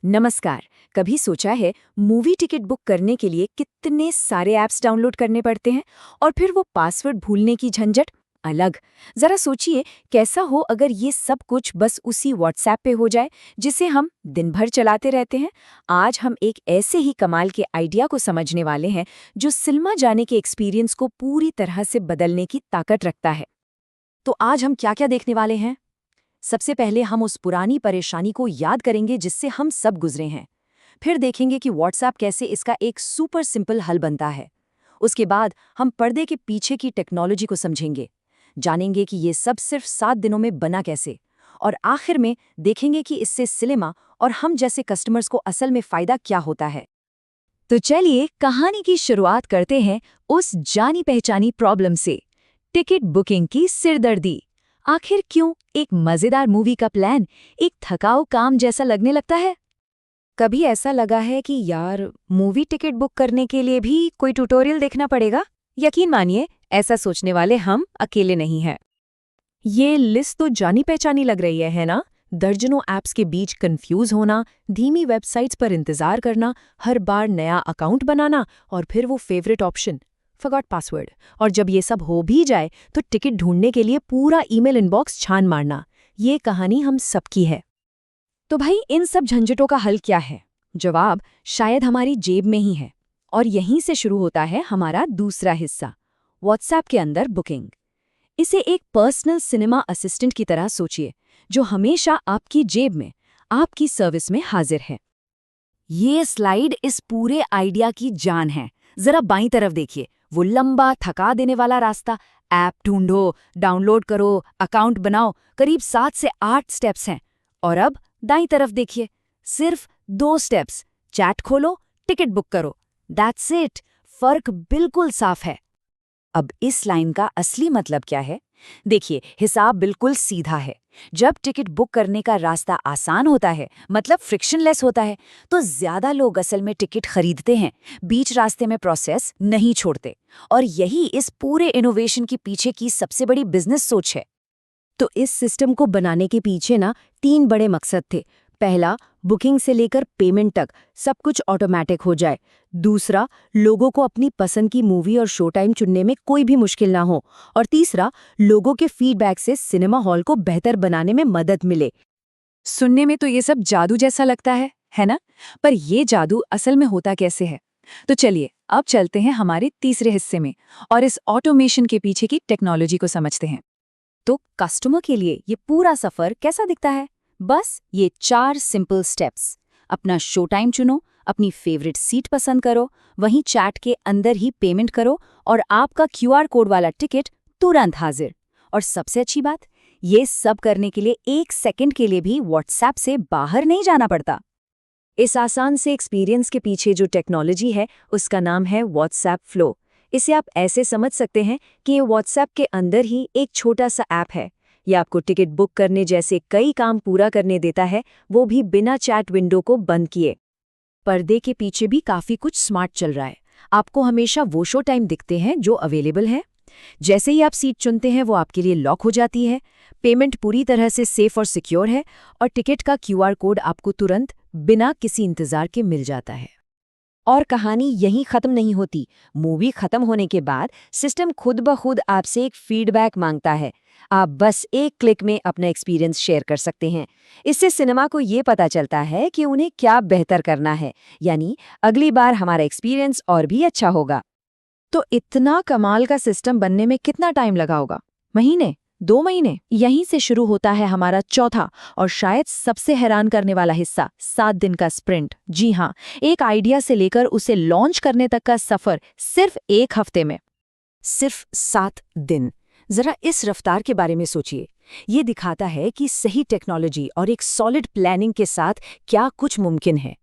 नमस्कार। कभी सोचा है मूवी टिकट बुक करने के लिए कितने सारे ऐप्स डाउनलोड करने पड़ते हैं और फिर वो पासवर्ड भूलने की झंझट अलग। जरा सोचिए कैसा हो अगर ये सब कुछ बस उसी व्हाट्सएप पे हो जाए जिसे हम दिन भर चलाते रहते हैं। आज हम एक ऐसे ही कमाल के आइडिया को समझने वाले हैं जो सिनेमा जाने के एक्सपीरियंस को पूरी तरह से बदलने की ताकत रखता है। तो आज हम क्या क्या देखने वाले हैं? सबसे पहले हम उस पुरानी परेशानी को याद करेंगे जिससे हम सब गुजरे हैं। फिर देखेंगे कि व्हाट्सएप कैसे इसका एक सुपर सिंपल हल बनता है। उसके बाद हम पर्दे के पीछे की टेक्नोलॉजी को समझेंगे, जानेंगे कि ये सब सिर्फ 7 दिनों में बना कैसे, और आखिर में देखेंगे कि इससे सिनेमा और हम जैसे कस्टमर्स को असल में फ़ायदा क्या होता है। तो चलिए कहानी की शुरुआत करते हैं उस जानी पहचानी प्रॉब्लम से, टिकट बुकिंग की सिरदर्दी। आखिर क्यों एक मजेदार मूवी का प्लान एक थकाऊ काम जैसा लगने लगता है? कभी ऐसा लगा है कि यार मूवी टिकट बुक करने के लिए भी कोई ट्यूटोरियल देखना पड़ेगा? यकीन मानिए ऐसा सोचने वाले हम अकेले नहीं हैं। ये लिस्ट तो जानी पहचानी लग रही है ना? दर्जनों ऐप्स के बीच कंफ्यूज होना, धीमी वेबसाइट्स पर इंतजार करना, हर बार नया अकाउंट बनाना और फिर वो फेवरेट ऑप्शन फॉरगॉट पासवर्ड। और जब ये सब हो भी जाए तो टिकट ढूंढने के लिए पूरा ईमेल इनबॉक्स छान मारना। ये कहानी हम सबकी है। तो भाई इन सब झंझटों का हल क्या है? जवाब शायद हमारी जेब में ही है। और यहीं से शुरू होता है हमारा दूसरा हिस्सा, व्हाट्सएप के अंदर बुकिंग। इसे एक पर्सनल सिनेमा असिस्टेंट की तरह सोचिए, जो हमेशा आपकी जेब में, आपकी सर्विस में हाजिर है। ये स्लाइड इस पूरे आइडिया की जान है। जरा बाईं तरफ देखिए, वो लंबा थका देने वाला रास्ता। ऐप ढूंढो, डाउनलोड करो, अकाउंट बनाओ, करीब 7 से 8 स्टेप्स हैं। और अब दाईं तरफ देखिए, सिर्फ 2 स्टेप्स, चैट खोलो, टिकट बुक करो। That's it. फर्क बिल्कुल साफ है। अब इस लाइन का असली मतलब क्या है? देखिए, हिसाब बिल्कुल सीधा है। जब टिकट बुक करने का रास्ता आसान होता है, मतलब फ्रिक्शनलेस होता है, तो ज्यादा लोग असल में टिकट खरीदते हैं, बीच रास्ते में प्रोसेस नहीं छोड़ते। और यही इस पूरे इनोवेशन के पीछे की सबसे बड़ी बिजनेस सोच है। तो इस सिस्टम को बनाने के पीछे ना 3 बड़े मकसद थे। पहला, बुकिंग से लेकर पेमेंट तक सब कुछ ऑटोमेटिक हो जाए। दूसरा, लोगों को अपनी पसंद की मूवी और शो टाइम चुनने में कोई भी मुश्किल ना हो। और तीसरा, लोगों के फीडबैक से सिनेमा हॉल को बेहतर बनाने में मदद मिले। सुनने में तो ये सब जादू जैसा लगता है ना? पर ये जादू असल में होता कैसे है? तो चलिए अब चलते हैं हमारे तीसरे हिस्से में और इस ऑटोमेशन के पीछे की टेक्नोलॉजी को समझते हैं। तो कस्टमर के लिए ये पूरा सफर कैसा दिखता है? बस ये 4 सिंपल स्टेप्स। अपना शो टाइम चुनो, अपनी फेवरेट सीट पसंद करो, वहीं चैट के अंदर ही पेमेंट करो और आपका क्यूआर कोड वाला टिकट तुरंत हाजिर। और सबसे अच्छी बात, ये सब करने के लिए 1 सेकंड के लिए भी व्हाट्सएप से बाहर नहीं जाना पड़ता। इस आसान से एक्सपीरियंस के पीछे जो टेक्नोलॉजी है उसका नाम है व्हाट्सएप फ्लो। इसे आप ऐसे समझ सकते हैं कि ये व्हाट्सएप के अंदर ही एक छोटा सा ऐप है। ये आपको टिकट बुक करने जैसे कई काम पूरा करने देता है, वो भी बिना चैट विंडो को बंद किए। पर्दे के पीछे भी काफी कुछ स्मार्ट चल रहा है। आपको हमेशा वो शो टाइम दिखते हैं जो अवेलेबल है। जैसे ही आप सीट चुनते हैं वो आपके लिए लॉक हो जाती है। पेमेंट पूरी तरह से सेफ और सिक्योर है और टिकट का क्यूआर कोड आपको तुरंत बिना किसी इंतजार के मिल जाता है। और कहानी यहीं खत्म नहीं होती। मूवी खत्म होने के बाद सिस्टम खुद ब खुद आपसे एक फीडबैक मांगता है। आप बस एक क्लिक में अपना एक्सपीरियंस शेयर कर सकते हैं। इससे सिनेमा को ये पता चलता है कि उन्हें क्या बेहतर करना है, यानी अगली बार हमारा एक्सपीरियंस और भी अच्छा होगा। तो इतना कमाल का सिस्टम बनने में कितना टाइम लगा होगा? महीने? 2 महीने? यहीं से शुरू होता है हमारा चौथा और शायद सबसे हैरान करने वाला हिस्सा, 7 दिन का स्प्रिंट। जी हाँ, एक आइडिया से लेकर उसे लॉन्च करने तक का सफर सिर्फ 1 हफ्ते में। सिर्फ 7 दिन। जरा इस रफ्तार के बारे में सोचिए। ये दिखाता है कि सही टेक्नोलॉजी और एक सॉलिड प्लानिंग के साथ क्या कुछ मुमकिन है।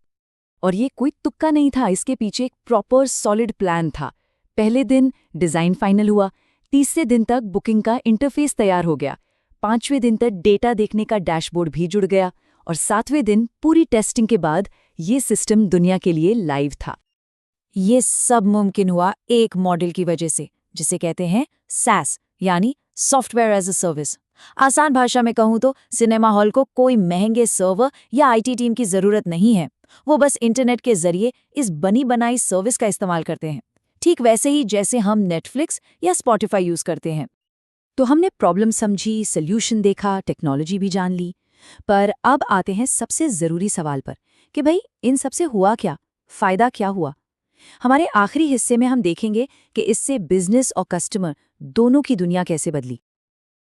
और ये कोई तुक्का नहीं था, इसके पीछे एक प्रॉपर सॉलिड प्लान था। पहले दिन डिज़ाइन फाइनल हुआ, तीसरे दिन तक बुकिंग का इंटरफेस तैयार हो गया, 5वें दिन तक डेटा देखने का डैशबोर्ड भी जुड़ गया और 7वें दिन पूरी टेस्टिंग के बाद ये सिस्टम दुनिया के लिए लाइव था। ये सब मुमकिन हुआ एक मॉडल की वजह से, जिसे कहते हैं SaaS, यानी सॉफ्टवेयर एज अ सर्विस। आसान भाषा में कहूँ तो सिनेमा हॉल को कोई महंगे सर्वर या आईटी टीम की जरूरत नहीं है। वो बस इंटरनेट के जरिए इस बनी बनाई सर्विस का इस्तेमाल करते हैं, ठीक वैसे ही जैसे हम नेटफ्लिक्स या स्पॉटिफाई यूज करते हैं। तो हमने प्रॉब्लम समझी, सोल्यूशन देखा, टेक्नोलॉजी भी जान ली, पर अब आते हैं सबसे जरूरी सवाल पर कि भाई इन सबसे हुआ क्या, फायदा क्या हुआ। हमारे आखिरी हिस्से में हम देखेंगे कि इससे बिजनेस और कस्टमर दोनों की दुनिया कैसे बदली।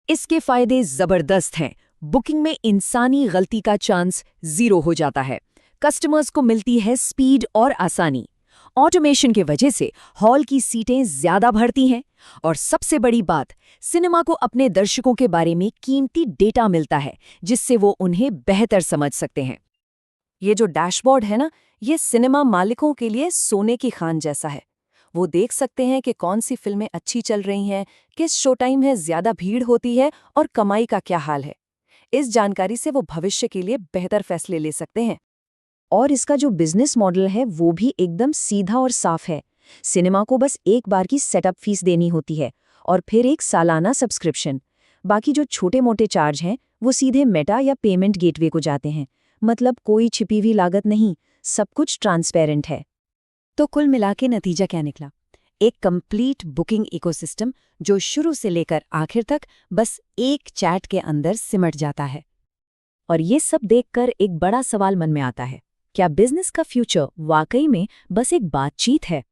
इसके फायदे जबरदस्त हैं। बुकिंग में इंसानी गलती का चांस 0 हो जाता है। कस्टमर्स को मिलती है स्पीड और आसानी। ऑटोमेशन के वजह से हॉल की सीटें ज्यादा भरती हैं। और सबसे बड़ी बात, सिनेमा को अपने दर्शकों के बारे में कीमती डेटा मिलता है, जिससे वो उन्हें बेहतर समझ सकते हैं। ये जो डैशबोर्ड है ना, ये सिनेमा मालिकों के लिए सोने की खान जैसा है। वो देख सकते हैं कि कौन सी फिल्में अच्छी चल रही हैं, किस शो टाइम में ज्यादा भीड़ होती है और कमाई का क्या हाल है। इस जानकारी से वो भविष्य के लिए बेहतर फैसले ले सकते हैं। और इसका जो बिजनेस मॉडल है वो भी एकदम सीधा और साफ है। सिनेमा को बस एक बार की सेटअप फीस देनी होती है और फिर एक सालाना सब्सक्रिप्शन। बाकी जो छोटे मोटे चार्ज हैं वो सीधे मेटा या पेमेंट गेटवे को जाते हैं। मतलब कोई छिपी हुई लागत नहीं, सब कुछ ट्रांसपेरेंट है। तो कुल मिला के नतीजा क्या निकला? एक कंप्लीट बुकिंग इकोसिस्टम जो शुरू से लेकर आखिर तक बस एक चैट के अंदर सिमट जाता है। और ये सब देखकर एक बड़ा सवाल मन में आता है, क्या बिजनेस का फ्यूचर वाकई में बस एक बातचीत है,